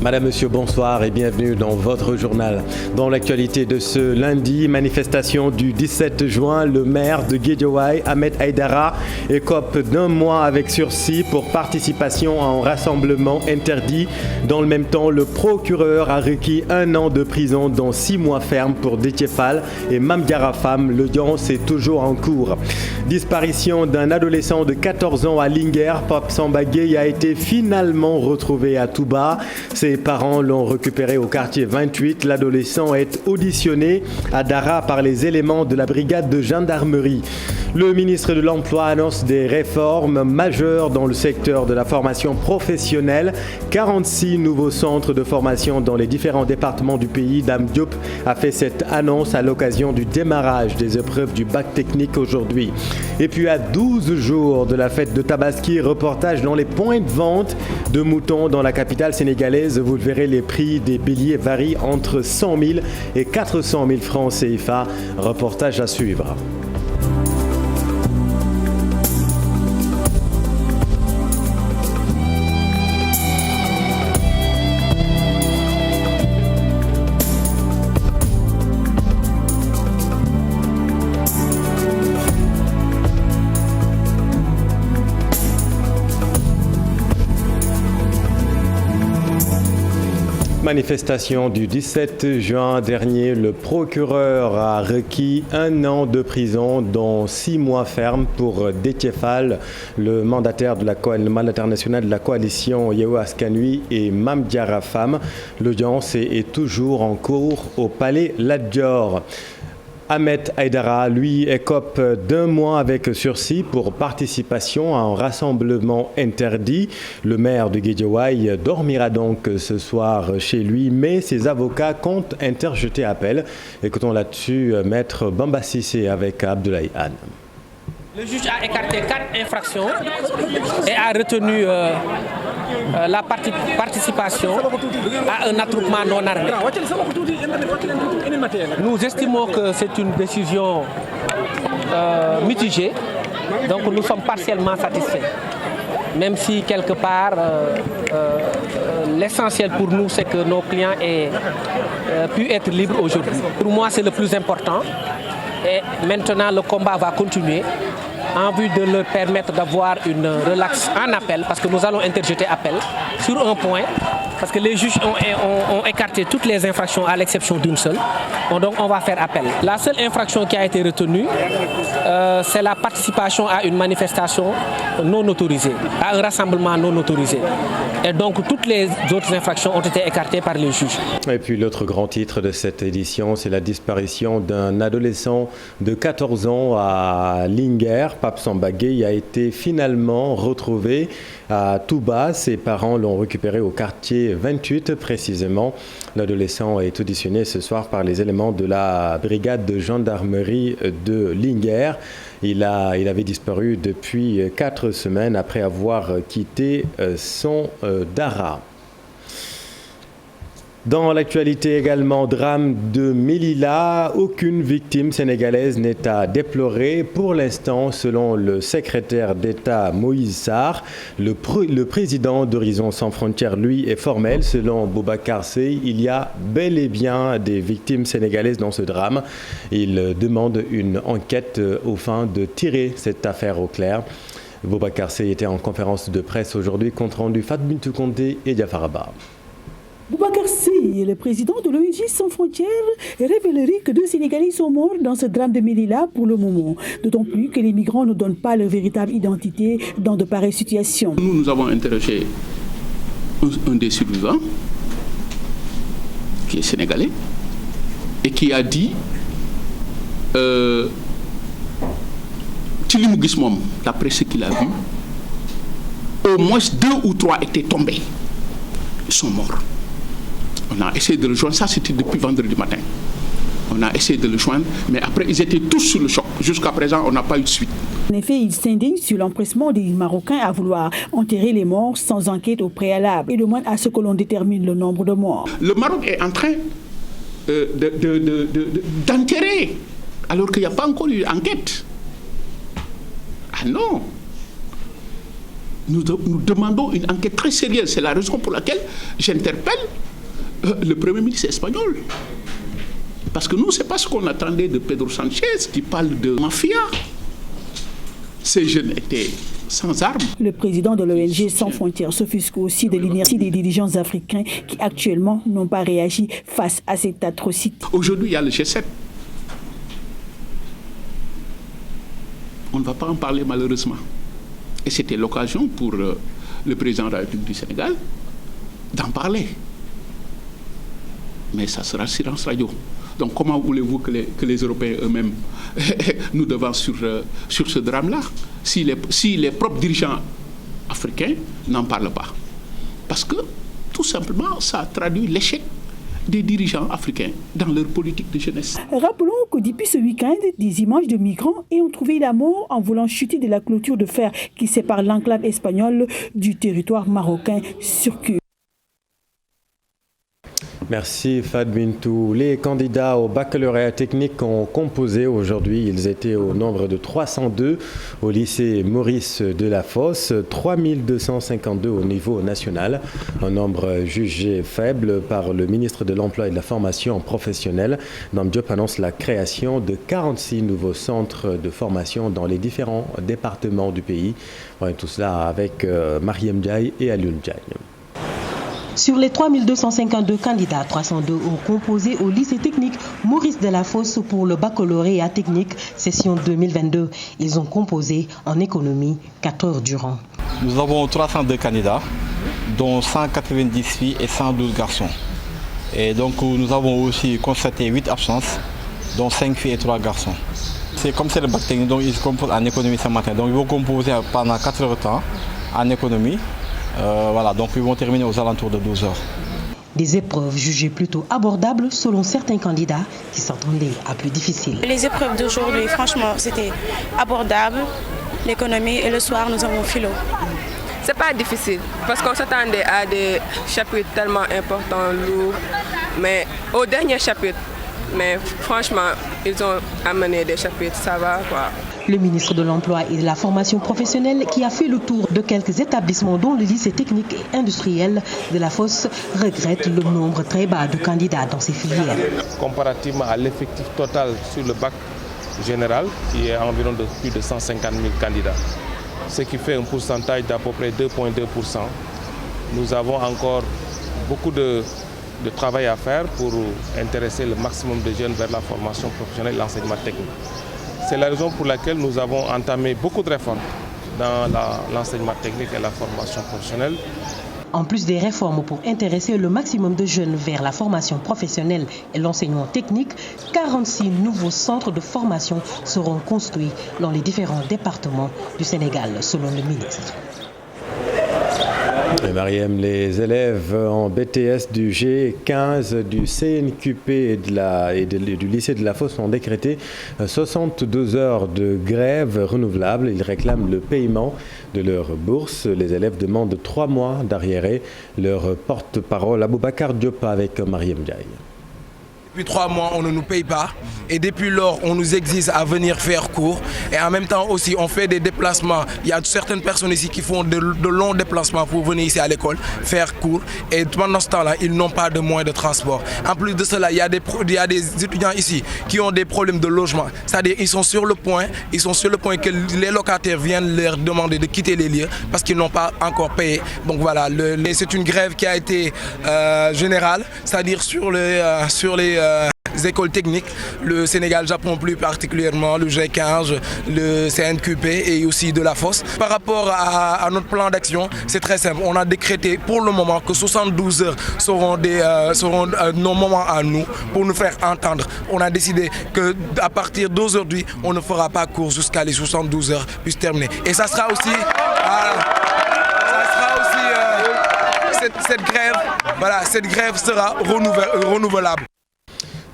Madame, Monsieur, bonsoir et bienvenue dans votre journal. Dans l'actualité de ce lundi, manifestation du 17 juin, le maire de Guédiawaye, Ahmed Aïdara, écope d'1 mois avec sursis pour participation à un rassemblement interdit. Dans le même temps, le procureur a requis 1 an de prison, dont 6 mois ferme pour Déthié Fall et Mame Diarra Fam. L'audience est toujours en cours. Disparition d'un adolescent de 14 ans à Linguère, Pape Samba Gueye a été finalement retrouvé à Touba. Ses parents l'ont récupéré au quartier 28. L'adolescent est auditionné à Dara par les éléments de la brigade de gendarmerie. Le ministre de l'Emploi annonce des réformes majeures dans le secteur de la formation professionnelle. 46 nouveaux centres de formation dans les différents départements du pays. Dame Diop a fait cette annonce à l'occasion du démarrage des épreuves du bac technique aujourd'hui. Et puis à 12 jours de la fête de Tabaski, reportage dans les points de vente de moutons dans la capitale sénégalaise. Vous le verrez, les prix des béliers varient entre 100 000 et 400 000 francs CFA. Reportage à suivre. Manifestation du 17 juin dernier, le procureur a requis 1 an de prison, dont 6 mois ferme pour Déthié Fall, le mandataire national de la coalition Yewwi Askan Wi, et Mame Diarra Fam. L'audience est toujours en cours au Palais Lat Dior. Ahmed Aïdara, lui, écope d'1 mois avec sursis pour participation à un rassemblement interdit. Le maire de Guédiawaye dormira donc ce soir chez lui, mais ses avocats comptent interjeter appel. Écoutons là-dessus Maître Bamba Cissé avec Abdoulaye Anne. Le juge a écarté 4 infractions et a retenu la participation à un attroupement non armé. Nous estimons que c'est une décision mitigée, donc nous sommes partiellement satisfaits. Même si quelque part, l'essentiel pour nous, c'est que nos clients aient pu être libres aujourd'hui. Pour moi, c'est le plus important. Et maintenant, le combat va continuer en vue de leur permettre d'avoir une relaxe en appel, parce que nous allons interjeter appel sur un point, parce que les juges ont écarté toutes les infractions à l'exception d'une seule. Donc on va faire appel. La seule infraction qui a été retenue, c'est la participation à une manifestation non autorisée, à un rassemblement non autorisé. Et donc toutes les autres infractions ont été écartées par les juges. Et puis l'autre grand titre de cette édition, c'est la disparition d'un adolescent de 14 ans à Linguère. Pape Samba Gueye a été finalement retrouvé à Touba. Ses parents l'ont récupéré au quartier 28 précisément. L'adolescent est auditionné ce soir par les éléments de la brigade de gendarmerie de Linguère. Il avait disparu depuis 4 semaines après avoir quitté son Dara. Dans l'actualité également, drame de Melilla, aucune victime sénégalaise n'est à déplorer pour l'instant selon le secrétaire d'État Moïse Sarr. Le président d'Horizon Sans Frontières, lui, est formel. Selon Boubacar Seye, il y a bel et bien des victimes sénégalaises dans ce drame. Il demande une enquête au fin de tirer cette affaire au clair. Boubacar Seye était en conférence de presse aujourd'hui, compte rendu Fatou Bintou Conté et Diafar Abba. Boubacar Seye, le président de l'ONG Sans Frontières, révélerait que 2 Sénégalais sont morts dans ce drame de Melilla pour le moment. D'autant plus que les migrants ne donnent pas leur véritable identité dans de pareilles situations. Nous avons interrogé un des survivants, qui est sénégalais, et qui a dit d'après ce qu'il a vu, au moins 2 ou 3 étaient tombés. Ils sont morts. On a essayé de le joindre, ça c'était depuis vendredi matin. On a essayé de le joindre, mais après ils étaient tous sous le choc. Jusqu'à présent, on n'a pas eu de suite. En effet, il s'indigne sur l'empressement des Marocains à vouloir enterrer les morts sans enquête au préalable et demande à ce que l'on détermine le nombre de morts. Le Maroc est en train d'enterrer, alors qu'il n'y a pas encore eu d'enquête. Ah non! Nous demandons une enquête très sérieuse. C'est la raison pour laquelle j'interpelle le Premier ministre espagnol. Parce que nous, ce n'est pas ce qu'on attendait de Pedro Sanchez, qui parle de mafia. Ces jeunes étaient sans armes. Le président de l'ONG Sans Frontières s'offusque aussi de l'inertie des dirigeants africains qui actuellement n'ont pas réagi face à cette atrocité. Aujourd'hui, il y a le G7. On ne va pas en parler malheureusement. Et c'était l'occasion pour le président de la République du Sénégal d'en parler. Mais ça sera silence radio. Donc comment voulez-vous que les Européens eux-mêmes nous devancent sur ce drame-là si les propres dirigeants africains n'en parlent pas? Parce que tout simplement, ça traduit l'échec des dirigeants africains dans leur politique de jeunesse. Rappelons que depuis ce week-end, des images de migrants ont trouvé la mort en voulant chuter de la clôture de fer qui sépare l'enclave espagnole du territoire marocain circulent. Merci Fad Bintou. Les candidats au baccalauréat technique ont composé aujourd'hui. Ils étaient au nombre de 302 au lycée Maurice Delafosse, 3252 au niveau national. Un nombre jugé faible par le ministre de l'Emploi et de la Formation professionnelle. Dame Diop annonce la création de 46 nouveaux centres de formation dans les différents départements du pays. Voilà, tout cela avec Mariam Ndiaye et Alioune Ndiaye. Sur les 3252 candidats, 302 ont composé au lycée technique Maurice Delafosse pour le baccalauréat technique session 2022. Ils ont composé en économie 4 heures durant. Nous avons 302 candidats, dont 190 filles et 112 garçons. Et donc nous avons aussi constaté 8 absences, dont 5 filles et 3 garçons. C'est comme c'est le bac technique, donc ils composent en économie ce matin. Donc ils vont composer pendant 4 heures de temps en économie. Voilà, donc ils vont terminer aux alentours de 12 heures. Des épreuves jugées plutôt abordables selon certains candidats qui s'attendaient à plus difficiles. Les épreuves d'aujourd'hui, franchement, c'était abordable. L'économie et le soir, nous avons philo. C'est pas difficile parce qu'on s'attendait à des chapitres tellement importants, lourds, mais au dernier chapitre, mais franchement, ils ont amené des chapitres, ça va quoi. Le ministre de l'Emploi et de la Formation professionnelle, qui a fait le tour de quelques établissements dont le lycée technique et industriel de la Fosse, regrette le nombre très bas de candidats dans ces filières. Comparativement à l'effectif total sur le bac général, qui est environ de plus de 150 000 candidats, ce qui fait un pourcentage d'à peu près 2,2%. Nous avons encore beaucoup de travail à faire pour intéresser le maximum de jeunes vers la formation professionnelle et l'enseignement technique. C'est la raison pour laquelle nous avons entamé beaucoup de réformes dans l'enseignement technique et la formation professionnelle. En plus des réformes pour intéresser le maximum de jeunes vers la formation professionnelle et l'enseignement technique, 46 nouveaux centres de formation seront construits dans les différents départements du Sénégal, selon le ministre. Et Mariam, les élèves en BTS du G15, du CNQP et du lycée de la Fosse ont décrété 72 heures de grève renouvelable. Ils réclament le paiement de leur bourse. Les élèves demandent 3 mois d'arriéré. Leur porte-parole, Aboubacar Diop, avec Mariam Ndiaye. Depuis 3 mois, on ne nous paye pas et depuis lors, on nous exige à venir faire cours et en même temps aussi, on fait des déplacements. Il y a certaines personnes ici qui font de longs déplacements pour venir ici à l'école, faire cours et pendant ce temps-là, ils n'ont pas de moyens de transport. En plus de cela, il y a des étudiants ici qui ont des problèmes de logement. C'est-à-dire qu'ils sont sur le point que les locataires viennent leur demander de quitter les lieux parce qu'ils n'ont pas encore payé. Donc voilà, c'est une grève qui a été générale, c'est-à-dire sur les écoles techniques, le Sénégal-Japon plus particulièrement, le G15, le CNQP et aussi de la Fosse. Par rapport à notre plan d'action, c'est très simple. On a décrété pour le moment que 72 heures seront nos moments à nous pour nous faire entendre. On a décidé qu'à partir d'aujourd'hui, on ne fera pas cours jusqu'à les 72 heures puissent terminer. Et ça sera aussi... cette grève sera renouvelable.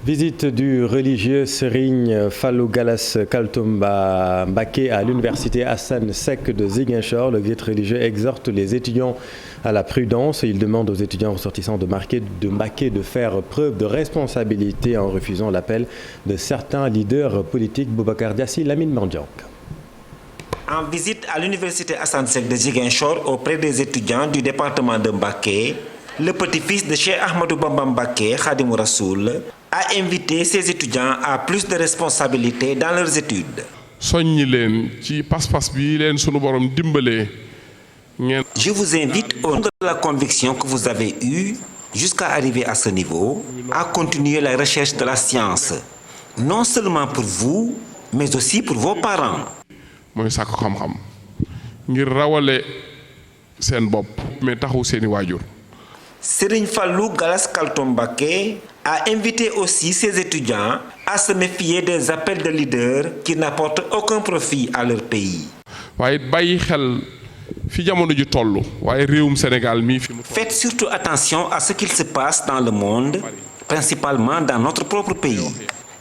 Visite du religieux Serigne Fallou Gallas Kaltoumba Mbacké à l'université Assane Seck de Ziguinchor. Le guide religieux exhorte les étudiants à la prudence. Il demande aux étudiants ressortissants de Mbacké de faire preuve de responsabilité en refusant l'appel de certains leaders politiques. Boubacar Diassi, Lamine Mandiank. En visite à l'université Assane Seck de Ziguinchor auprès des étudiants du département de Mbacké, le petit-fils de Cheikh Ahmadou Bamba Mbacké, Khadimou Rassoul, a invité ses étudiants à plus de responsabilités dans leurs études. Je vous invite au nom de la conviction que vous avez eue jusqu'à arriver à ce niveau, à continuer la recherche de la science, non seulement pour vous, mais aussi pour vos parents. Serigne Fallou Galas Kaltom Mbacké a invité aussi ses étudiants à se méfier des appels de leaders qui n'apportent aucun profit à leur pays. Faites surtout attention à ce qu'il se passe dans le monde, principalement dans notre propre pays.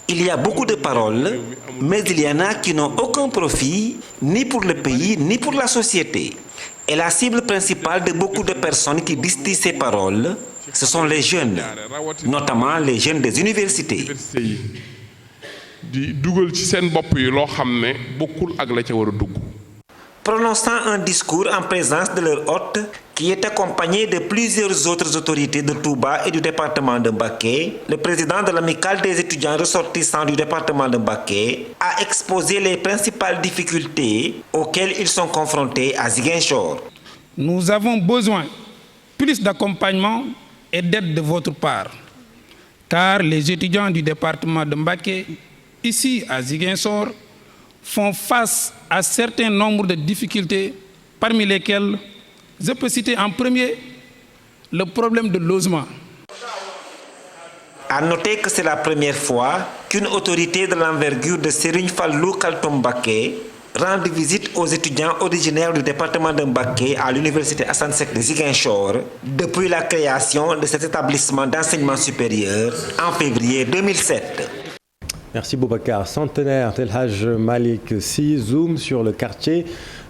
Il y a beaucoup de paroles, mais il y en a qui n'ont aucun profit, ni pour le pays, ni pour la société. Et la cible principale de beaucoup de personnes qui distillent ces paroles, ce sont les jeunes, notamment les jeunes des universités. Prononçant un discours en présence de leur hôte, qui est accompagné de plusieurs autres autorités de Touba et du département de Mbacké, le président de l'amicale des étudiants ressortissants du département de Mbacké a exposé les principales difficultés auxquelles ils sont confrontés à Ziguinchor. Nous avons besoin plus d'accompagnement et d'aide de votre part, car les étudiants du département de Mbacké, ici à Ziguinchor, font face à un certain nombre de difficultés, parmi lesquelles je peux citer en premier le problème de logement. À noter que c'est la première fois qu'une autorité de l'envergure de Serigne Fallou Kaltom Mbacké rend visite aux étudiants originaires du département de Mbacké à l'université Assane Seck de Ziguinchor depuis la création de cet établissement d'enseignement supérieur en février 2007. Merci Boubacar. Centenaire, Tel Hadj Malick Sy zoom sur le quartier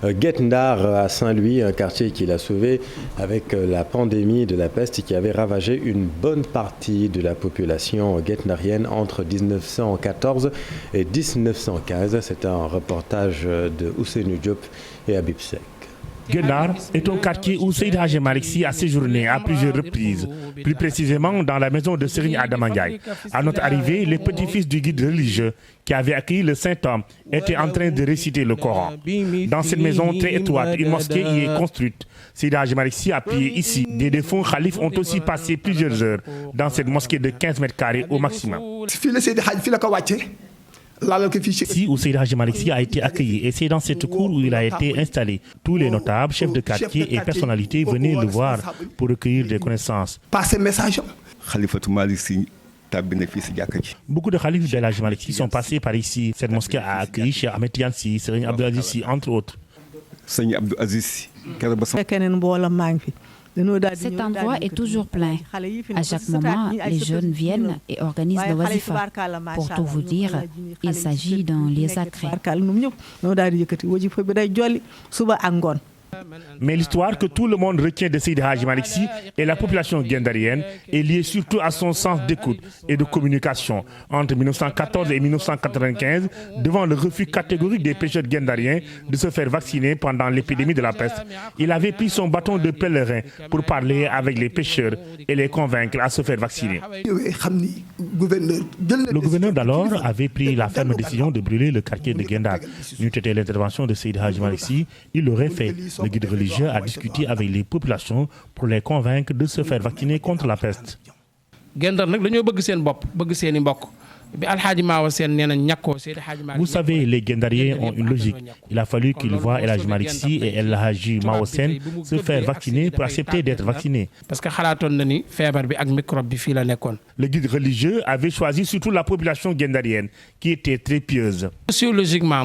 Guet Ndar à Saint-Louis, un quartier qu'il a sauvé avec la pandémie de la peste qui avait ravagé une bonne partie de la population guetnarienne entre 1914 et 1915. C'est un reportage de Ousseynou Diop et Habib Seck. Guet Ndar est un quartier où Seydi Hadji Malick Sy a séjourné à plusieurs reprises, plus précisément dans la maison de Serigne Adama Ndiaye. À notre arrivée, les petits-fils du guide religieux qui avait accueilli le Saint-Homme étaient en train de réciter le Coran. Dans cette maison très étroite, une mosquée y est construite. Seydi Hadji Malick Sy a prié ici. Des défunts khalifes ont aussi passé plusieurs heures dans cette mosquée de 15 mètres carrés au maximum. Ici où Seydi Hadji Malick Sy a été accueilli, et c'est dans cette cour où il a été installé. Tous les notables, chefs de quartier et personnalités venaient le voir pour recueillir des connaissances. Beaucoup de khalifes de Hadji Malick Sy sont passés par ici. Cette mosquée a accueilli Cheikh Ahmed Tidiane Sy, Serigne Abdou Aziz Sy, entre autres. Cet endroit est toujours plein. À chaque moment, les jeunes viennent et organisent le wazifa. Pour tout vous dire, il s'agit d'un lieu sacré. Mais l'histoire que tout le monde retient de Seydi Hadji Malick Sy et la population guendarienne est liée surtout à son sens d'écoute et de communication. Entre 1914 et 1995, devant le refus catégorique des pêcheurs guendariens de se faire vacciner pendant l'épidémie de la peste, il avait pris son bâton de pèlerin pour parler avec les pêcheurs et les convaincre à se faire vacciner. Le gouverneur d'alors avait pris la ferme décision de brûler le quartier de Guet-Ndar. N'eût été l'intervention de Seydi Hadji Malick Sy, il l'aurait fait. Le guide religieux a discuté avec les populations pour les convaincre de se faire vacciner contre la peste. Vous savez, les Guendariens ont une logique. Il a fallu qu'ils voient El Hadji Malick Sy et El Hadji Mao Sen se faire vacciner pour accepter d'être vaccinés. Le guide religieux avait choisi surtout la population guendarienne, qui était très pieuse. Sociologiquement,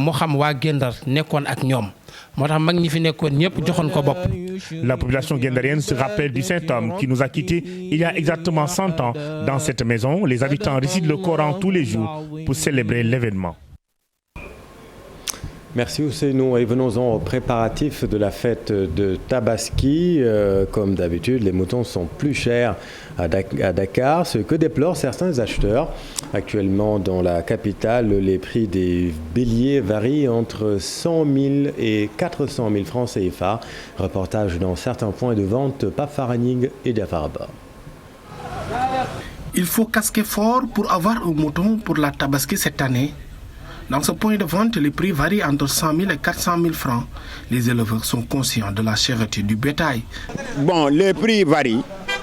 la population guendarienne se rappelle du Saint-Homme qui nous a quittés il y a exactement 100 ans. Dans cette maison, les habitants récitent le Coran tous les jours pour célébrer l'événement. Merci Ousseynou et venons-en aux préparatifs de la fête de Tabaski. Comme d'habitude, les moutons sont plus chers à Dakar, ce que déplorent certains acheteurs. Actuellement, dans la capitale, les prix des béliers varient entre 100 000 et 400 000 francs CFA. Reportage dans certains points de vente, Pape Faraning et Diafaraba. Il faut casquer fort pour avoir un mouton pour la Tabaski cette année. Dans ce point de vente, les prix varient entre 100 000 et 400 000 francs. Les éleveurs sont conscients de la cherté du bétail. Bon, les prix varient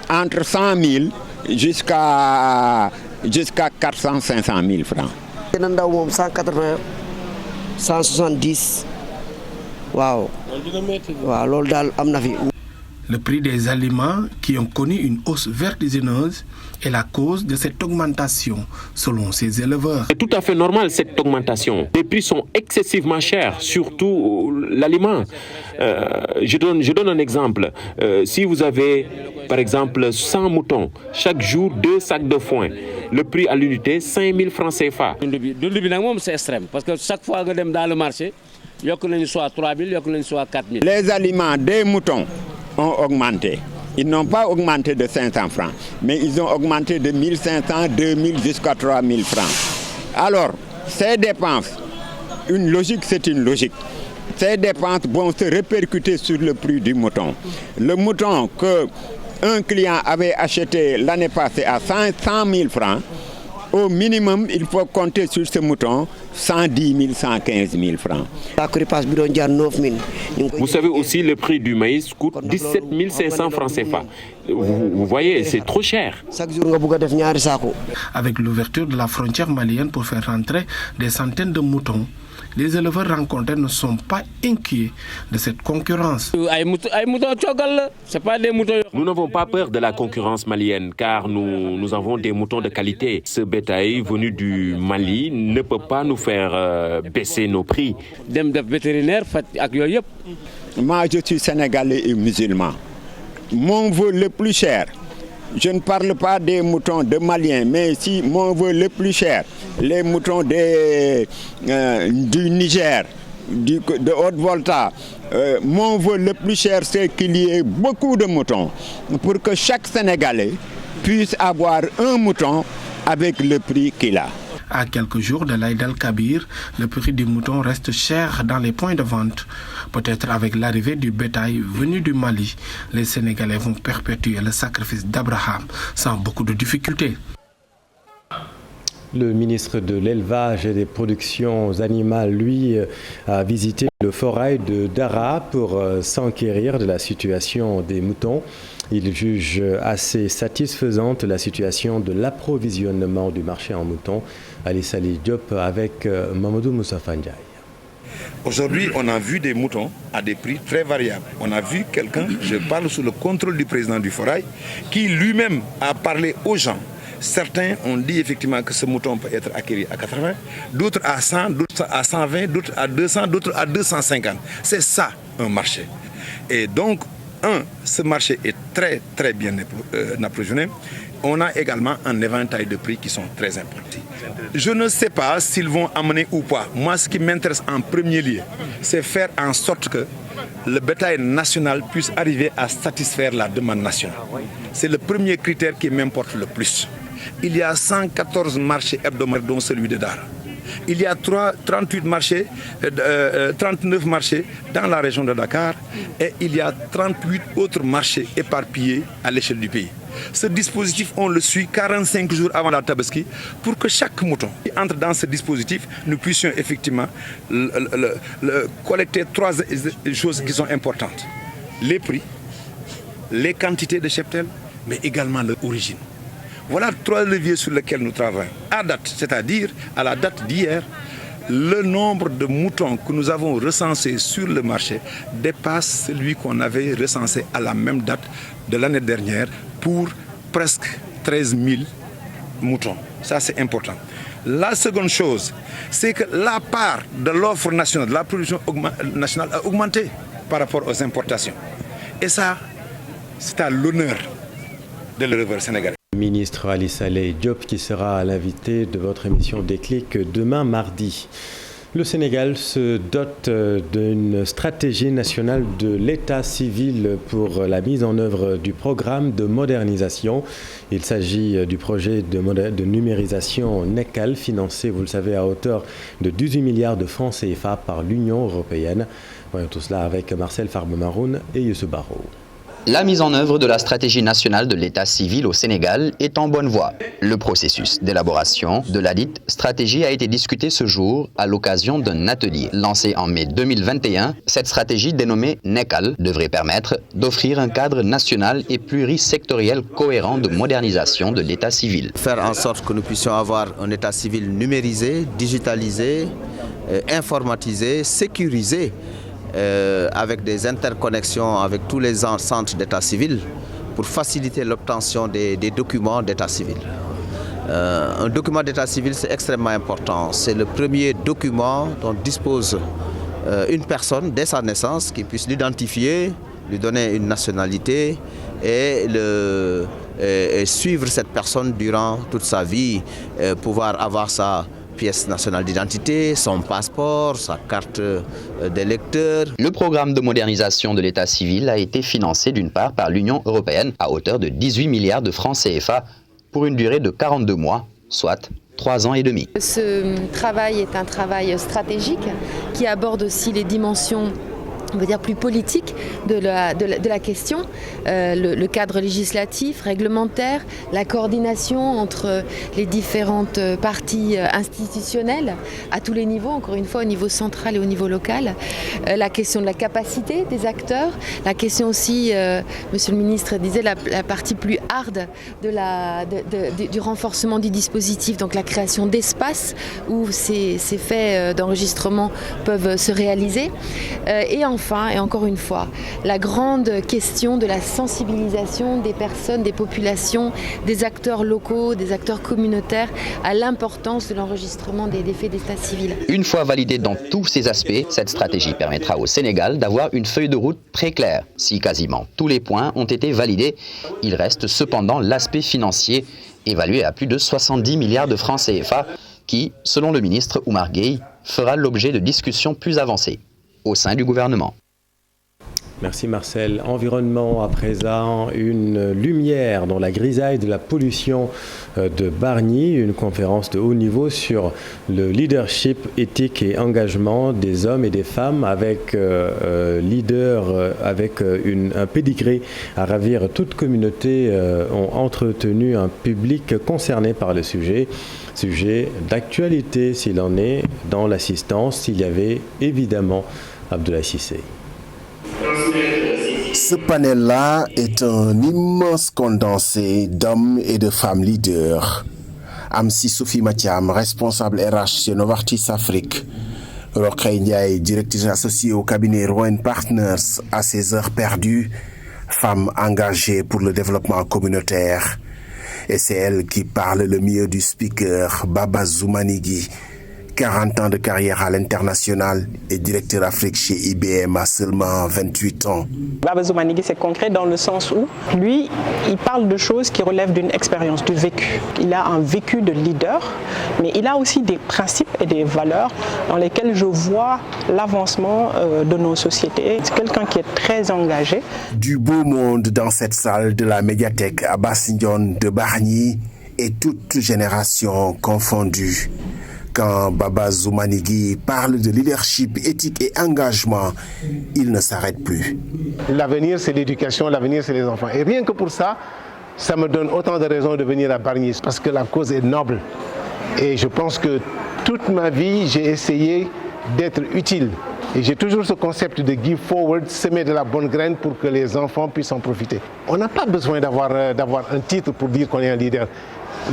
entre 100 000 jusqu'à 400-500 000 francs. 180, 170. Wow. Le prix des aliments qui ont connu une hausse vertigineuse est la cause de cette augmentation, selon ces éleveurs. C'est tout à fait normal cette augmentation. Les prix sont excessivement chers, surtout l'aliment. Je donne un exemple. Si vous avez, par exemple, 100 moutons, chaque jour 2 sacs de foin, le prix à l'unité, 5 000 francs CFA. C'est extrême, parce que chaque fois que je vais dans le marché, il y a soit 3 000, il y a soit 4 000. Les aliments des moutons ont augmenté. Ils n'ont pas augmenté de 500 francs, mais ils ont augmenté de 1 500, 2 000 jusqu'à 3 000 francs. Alors, ces dépenses, une logique, c'est une logique. Ces dépenses vont se répercuter sur le prix du mouton. Le mouton qu'un client avait acheté l'année passée à 100 000 francs, au minimum, il faut compter sur ce mouton 110 000, 115 000 francs. Vous savez aussi, le prix du maïs coûte 17 500 francs CFA. Vous voyez, c'est trop cher. Avec l'ouverture de la frontière malienne pour faire rentrer des centaines de moutons, les éleveurs rencontrés ne sont pas inquiets de cette concurrence. Nous n'avons pas peur de la concurrence malienne car nous avons des moutons de qualité. Ce bétail venu du Mali ne peut pas nous faire baisser nos prix. Moi, je suis sénégalais et musulman. Mon vœu le plus cher, je ne parle pas des moutons de Maliens, mais si mon vœu le plus cher, les moutons du Niger, de Haute-Volta, mon vœu le plus cher, c'est qu'il y ait beaucoup de moutons pour que chaque Sénégalais puisse avoir un mouton avec le prix qu'il a. À quelques jours de l'Aïd el-Kabir, le prix du mouton reste cher dans les points de vente. Peut-être avec l'arrivée du bétail venu du Mali, les Sénégalais vont perpétuer le sacrifice d'Abraham sans beaucoup de difficultés. Le ministre de l'Élevage et des Productions Animales, lui, a visité le forail de Dara pour s'enquérir de la situation des moutons. Il juge assez satisfaisante la situation de l'approvisionnement du marché en moutons. Ali Salih Diop avec Mamadou Moustapha Ndiaye. Aujourd'hui, on a vu des moutons à des prix très variables. On a vu quelqu'un, je parle sous le contrôle du président du forail, qui lui-même a parlé aux gens. Certains ont dit effectivement que ce mouton peut être acquis à 80, d'autres à 100, d'autres à 120, d'autres à 200, d'autres à 250. C'est ça un marché. Et donc, ce marché est très très bien approvisionné. On a également un éventail de prix qui sont très importants. Je ne sais pas s'ils vont amener ou pas. Moi, ce qui m'intéresse en premier lieu, c'est faire en sorte que le bétail national puisse arriver à satisfaire la demande nationale. C'est le premier critère qui m'importe le plus. Il y a 114 marchés hebdomadaires, dont celui de Dara. Il y a 39 marchés dans la région de Dakar et il y a 38 autres marchés éparpillés à l'échelle du pays. Ce dispositif, on le suit 45 jours avant la Tabaski pour que chaque mouton qui entre dans ce dispositif, nous puissions effectivement collecter 3 choses qui sont importantes. Les prix, les quantités de cheptel, mais également l'origine. Voilà 3 leviers sur lesquels nous travaillons. À date, c'est-à-dire à la date d'hier, le nombre de moutons que nous avons recensés sur le marché dépasse celui qu'on avait recensé à la même date de l'année dernière pour presque 13 000 moutons. Ça, c'est important. La seconde chose, c'est que la part de l'offre nationale, de la production nationale a augmenté par rapport aux importations. Et ça, c'est à l'honneur de l'éleveur sénégalais. Ministre Ali Salih Diop qui sera l'invité de votre émission Déclic demain mardi. Le Sénégal se dote d'une stratégie nationale de l'état civil pour la mise en œuvre du programme de modernisation. Il s'agit du projet de numérisation NECAL, financé, vous le savez, à hauteur de 18 milliards de francs CFA par l'Union européenne. Voyons tout cela avec Marcel Farbe-Maroun et Youssou Barro. La mise en œuvre de la stratégie nationale de l'état civil au Sénégal est en bonne voie. Le processus d'élaboration de la dite stratégie a été discuté ce jour à l'occasion d'un atelier. Lancé en mai 2021, cette stratégie dénommée NECAL devrait permettre d'offrir un cadre national et plurisectoriel cohérent de modernisation de l'état civil. Faire en sorte que nous puissions avoir un état civil numérisé, digitalisé, informatisé, sécurisé, avec des interconnexions avec tous les centres d'état civil pour faciliter l'obtention des documents d'état civil. Un document d'état civil, c'est extrêmement important. C'est le premier document dont dispose une personne dès sa naissance qui puisse l'identifier, lui donner une nationalité et suivre cette personne durant toute sa vie, pouvoir avoir sa pièce nationale d'identité, son passeport, sa carte d'électeur. Le programme de modernisation de l'état civil a été financé d'une part par l'Union européenne à hauteur de 18 milliards de francs CFA pour une durée de 42 mois, soit 3 ans et demi. Ce travail est un travail stratégique qui aborde aussi les dimensions, on va dire, plus politique de la question, le cadre législatif, réglementaire, la coordination entre les différentes parties institutionnelles à tous les niveaux, encore une fois au niveau central et au niveau local, la question de la capacité des acteurs, la question aussi, Monsieur le ministre disait, la partie plus hard du renforcement du dispositif, donc la création d'espaces où ces faits d'enregistrement peuvent se réaliser, et enfin, et encore une fois, la grande question de la sensibilisation des personnes, des populations, des acteurs locaux, des acteurs communautaires à l'importance de l'enregistrement des faits d'état civil. Une fois validée dans tous ces aspects, cette stratégie permettra au Sénégal d'avoir une feuille de route très claire. Si quasiment tous les points ont été validés, il reste cependant l'aspect financier, évalué à plus de 70 milliards de francs CFA, qui, selon le ministre Oumar Gueye, fera l'objet de discussions plus avancées au sein du gouvernement. Merci Marcel. Environnement à présent, une lumière dans la grisaille de la pollution de Bargny, une conférence de haut niveau sur le leadership éthique et engagement des hommes et des femmes avec leader avec un pédigré à ravir. Toute communauté ont entretenu un public concerné par le sujet d'actualité s'il en est dans l'assistance. Il y avait évidemment Abdoulaye Cissé. Ce panel-là est un immense condensé d'hommes et de femmes leaders. Amsi Sophie Mathiam, responsable RH chez Novartis Afrique. Rokhaya Ndiaye, directrice associée au cabinet Rowan Partners, à ses heures perdues, femme engagée pour le développement communautaire. Et c'est elle qui parle le mieux du speaker Baba Zoumanigui, 40 ans de carrière à l'international et directeur Afrique chez IBM à seulement 28 ans. Baba Zoumanigui, c'est concret dans le sens où lui, il parle de choses qui relèvent d'une expérience, du vécu. Il a un vécu de leader, mais il a aussi des principes et des valeurs dans lesquels je vois l'avancement de nos sociétés. C'est quelqu'un qui est très engagé. Du beau monde dans cette salle de la médiathèque à Bassindione de Bargny et toute génération confondue. Quand Baba Zoumanigui parle de leadership, éthique et engagement, il ne s'arrête plus. L'avenir, c'est l'éducation, l'avenir, c'est les enfants. Et rien que pour ça, ça me donne autant de raisons de venir à Bargny, parce que la cause est noble. Et je pense que toute ma vie, j'ai essayé d'être utile. Et j'ai toujours ce concept de give forward, semer de la bonne graine pour que les enfants puissent en profiter. On n'a pas besoin d'avoir un titre pour dire qu'on est un leader.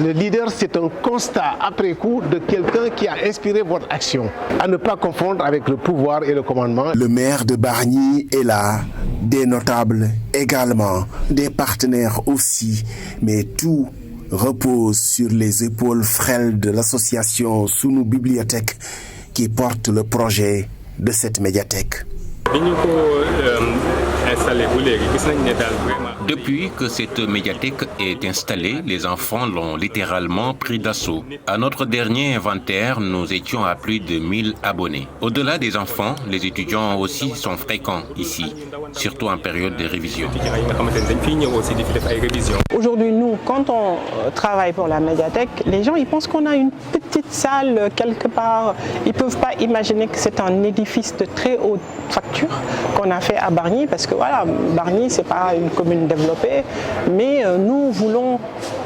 Le leader, c'est un constat après coup de quelqu'un qui a inspiré votre action. À ne pas confondre avec le pouvoir et le commandement. Le maire de Bargny est là, des notables également, des partenaires aussi, mais tout repose sur les épaules frêles de l'association Sunu Bibliothèque qui porte le projet de cette médiathèque. bi ñu ko Depuis que cette médiathèque est installée, les enfants l'ont littéralement pris d'assaut. À notre dernier inventaire, nous étions à plus de 1000 abonnés. Au-delà des enfants, les étudiants aussi sont fréquents ici, surtout en période de révision. Aujourd'hui, nous, quand on travaille pour la médiathèque, les gens ils pensent qu'on a une petite salle quelque part. Ils ne peuvent pas imaginer que c'est un édifice de très haute facture qu'on a fait à Bargny, parce que voilà, Bargny, ce n'est pas une commune développée, mais nous voulons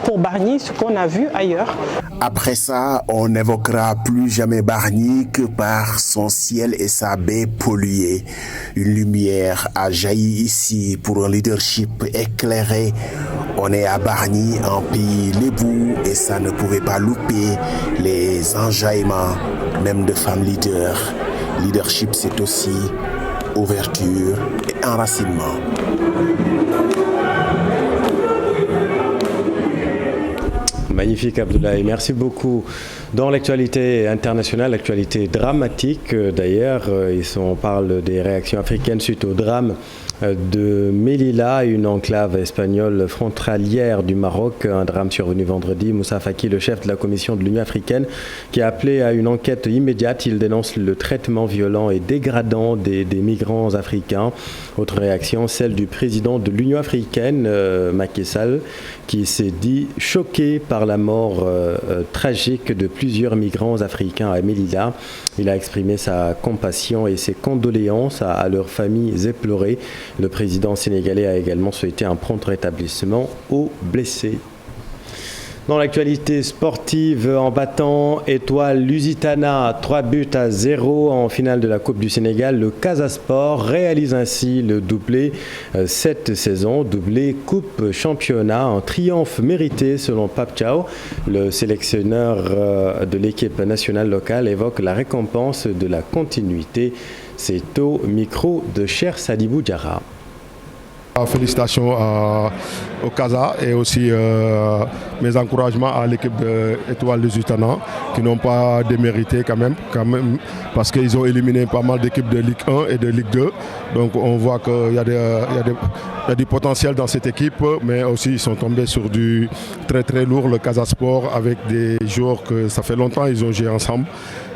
pour Bargny ce qu'on a vu ailleurs. Après ça, on n'évoquera plus jamais Bargny que par son ciel et sa baie polluée. Une lumière a jailli ici pour un leadership éclairé. On est à Bargny, en pays lébou, et ça ne pouvait pas louper les enjaillements, même de femmes leaders. Leadership, c'est aussi ouverture et enracinement. Magnifique Abdoulaye, merci beaucoup. Dans l'actualité internationale, l'actualité dramatique d'ailleurs, on parle des réactions africaines suite au drame de Melilla, une enclave espagnole frontalière du Maroc. Un drame survenu vendredi. Moussa Faki, le chef de la commission de l'Union africaine, qui a appelé à une enquête immédiate. Il dénonce le traitement violent et dégradant des migrants africains. Autre réaction, celle du président de l'Union africaine, Macky Sall, qui s'est dit choqué par la mort tragique de plusieurs migrants africains à Melilla. Il a exprimé sa compassion et ses condoléances à leurs familles éplorées. Le président sénégalais a également souhaité un prompt rétablissement aux blessés. Dans l'actualité sportive, en battant Étoile Lusitana 3-0 en finale de la Coupe du Sénégal, le Casa Sport réalise ainsi le doublé cette saison, doublé Coupe Championnat, un triomphe mérité selon Pape Thiaw. Le sélectionneur de l'équipe nationale locale évoque la récompense de la continuité. C'est au micro de Cher Sadibou Diarra. Félicitations au Casa et aussi mes encouragements à l'équipe de Étoile Lusitana qui n'ont pas démérité quand même parce qu'ils ont éliminé pas mal d'équipes de Ligue 1 et de Ligue 2. Donc on voit qu'il y a du potentiel dans cette équipe, mais aussi ils sont tombés sur du très très lourd, le Casa Sport, avec des joueurs que ça fait longtemps ils ont joué ensemble.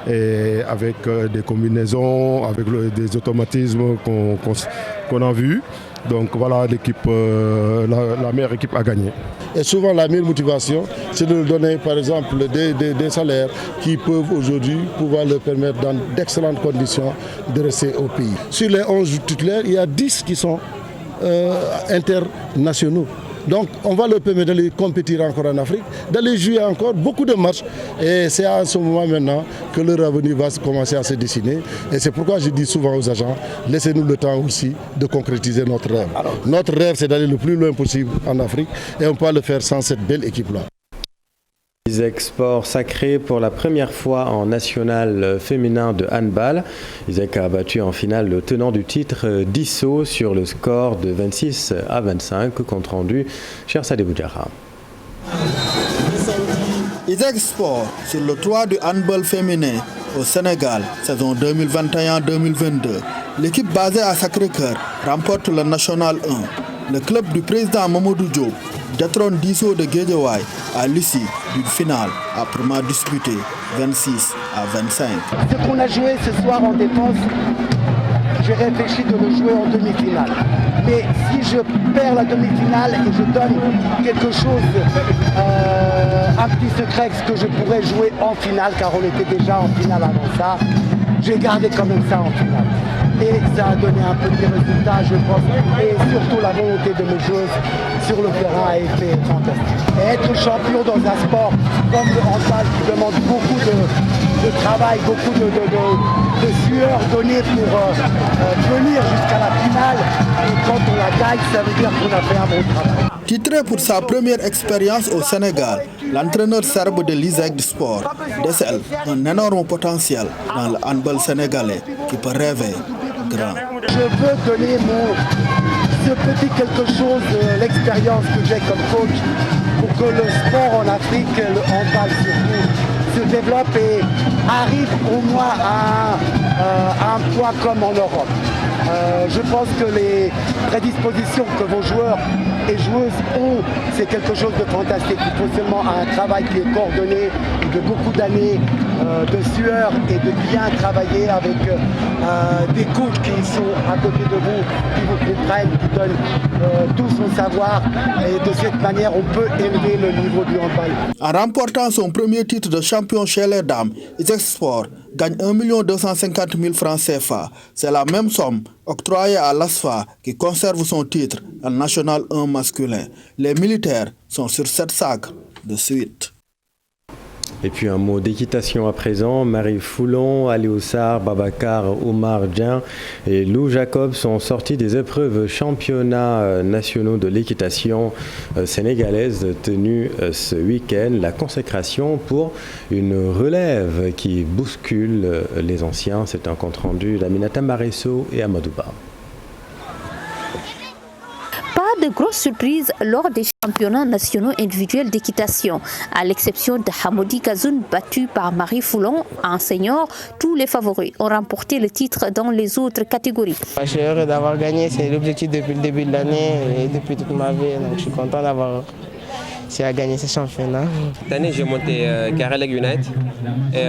Et avec des combinaisons, avec des automatismes qu'on a vus. Donc voilà, l'équipe, la meilleure équipe a gagné. Et souvent la meilleure motivation, c'est de leur donner par exemple des salaires qui peuvent aujourd'hui pouvoir leur permettre dans d'excellentes conditions de rester au pays. Sur les 11 titulaires, il y a 10 qui sont internationaux. Donc on va leur permettre d'aller compétir encore en Afrique, d'aller jouer encore beaucoup de matchs. Et c'est à ce moment maintenant que leur avenir va commencer à se dessiner. Et c'est pourquoi je dis souvent aux agents, laissez-nous le temps aussi de concrétiser notre rêve. Notre rêve, c'est d'aller le plus loin possible en Afrique. Et on peut le faire sans cette belle équipe-là. Isaac Sport sacré pour la première fois en national féminin de handball. Isaac a battu en finale le tenant du titre Dissau sur le score de 26-25. Compte rendu, Cher Sadibou Diarra. Isaac Sport sur le toit du handball féminin au Sénégal, saison 2021-2022. L'équipe basée à Sacré-Cœur remporte le National 1. Le club du président Mamadou Diop détrône Dissau de Guédiawaye à l'issue d'une finale âprement disputée 26-25. Ce qu'on a joué ce soir en défense, j'ai réfléchi de le jouer en demi-finale. Mais si je perds la demi-finale et je donne quelque chose, un petit secret, ce que je pourrais jouer en finale, car on était déjà en finale avant ça, j'ai gardé quand même ça en finale. Et ça a donné un petit résultat, je pense, et surtout la volonté de mes joueuses sur le terrain a été fantastique. Et être champion dans un sport comme le handball qui demande beaucoup de travail, beaucoup de sueur donnée pour venir jusqu'à la finale, et quand on la gagne, ça veut dire qu'on a fait un bon travail. Titré pour sa première expérience au Sénégal, l'entraîneur serbe de l'Isaac Sport décèle un énorme potentiel dans le handball sénégalais qui peut rêver grand. Je veux donner ce petit quelque chose, l'expérience que j'ai comme coach, pour que le sport en Afrique, le handball surtout, se développe et arrive au moins à un point comme en Europe. Je pense que les prédispositions que vos joueurs et joueuses ont, c'est quelque chose de fantastique. Il faut seulement un travail qui est coordonné, de beaucoup d'années de sueur et de bien travailler avec des coachs qui sont à côté de vous, qui vous comprennent, qui donnent tout son savoir. Et de cette manière, on peut élever le niveau du handball. En remportant son premier titre de champion chez les dames, Isexport gagne 1 250 000 francs CFA. C'est la même somme octroyée à l'ASFA qui conserve son titre en National 1 masculin. Les militaires sont sur 7 sacs de suite. Et puis un mot d'équitation à présent. Marie Foulon, Aliou Sarr, Babacar Oumar Dien et Lou Jacob sont sortis des épreuves championnats nationaux de l'équitation sénégalaise tenus ce week-end. La consécration pour une relève qui bouscule les anciens. C'est un compte rendu d'Aminata Maresso et Amadouba. De grosses surprises lors des championnats nationaux individuels d'équitation. À l'exception de Hamoudi Kazoun, battu par Marie Foulon en senior, tous les favoris ont remporté le titre dans les autres catégories. Je suis heureux d'avoir gagné, c'est l'objectif depuis le début de l'année et depuis toute ma vie. Donc je suis content d'avoir gagné ce championnat. Cette année, j'ai monté Kareleg United et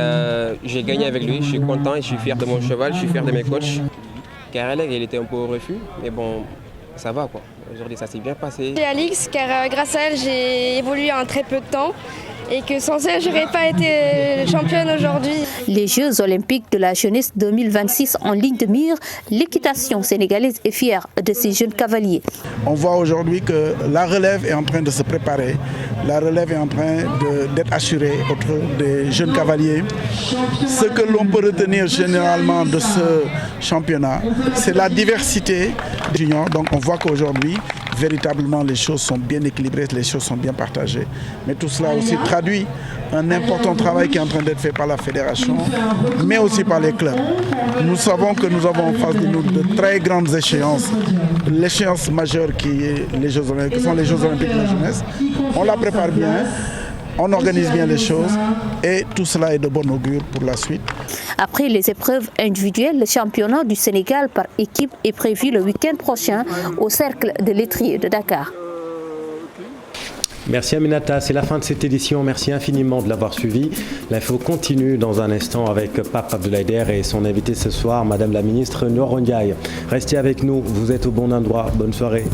j'ai gagné avec lui. Je suis content et je suis fier de mon cheval, je suis fier de mes coachs. Kareleg, il était un peu au refus, mais bon, ça va quoi. Aujourd'hui, ça s'est bien passé. J'ai Alix, car grâce à elle, j'ai évolué en très peu de temps et que sans elle, je n'aurais pas été championne aujourd'hui. Les Jeux olympiques de la jeunesse 2026 en ligne de mire, l'équitation sénégalaise est fière de ces jeunes cavaliers. On voit aujourd'hui que la relève est en train de se préparer. La relève est en train d'être assurée autour des jeunes cavaliers. Ce que l'on peut retenir généralement de ce championnat, c'est la diversité des juniors. Donc on voit qu'aujourd'hui, véritablement, les choses sont bien équilibrées, les choses sont bien partagées. Mais tout cela aussi traduit un important travail qui est en train d'être fait par la fédération, mais aussi par les clubs. Nous savons que nous avons en face de nous de très grandes échéances. L'échéance majeure qui sont les Jeux olympiques de la jeunesse. On la prépare bien, on organise bien les choses et tout cela est de bon augure pour la suite. Après les épreuves individuelles, le championnat du Sénégal par équipe est prévu le week-end prochain au Cercle de l'étrier de Dakar. Merci Aminata, c'est la fin de cette édition. Merci infiniment de l'avoir suivi. L'info continue dans un instant avec Pape Abdoulaye et son invité ce soir, Madame la ministre Noor Ndiaye. Restez avec nous, vous êtes au bon endroit. Bonne soirée.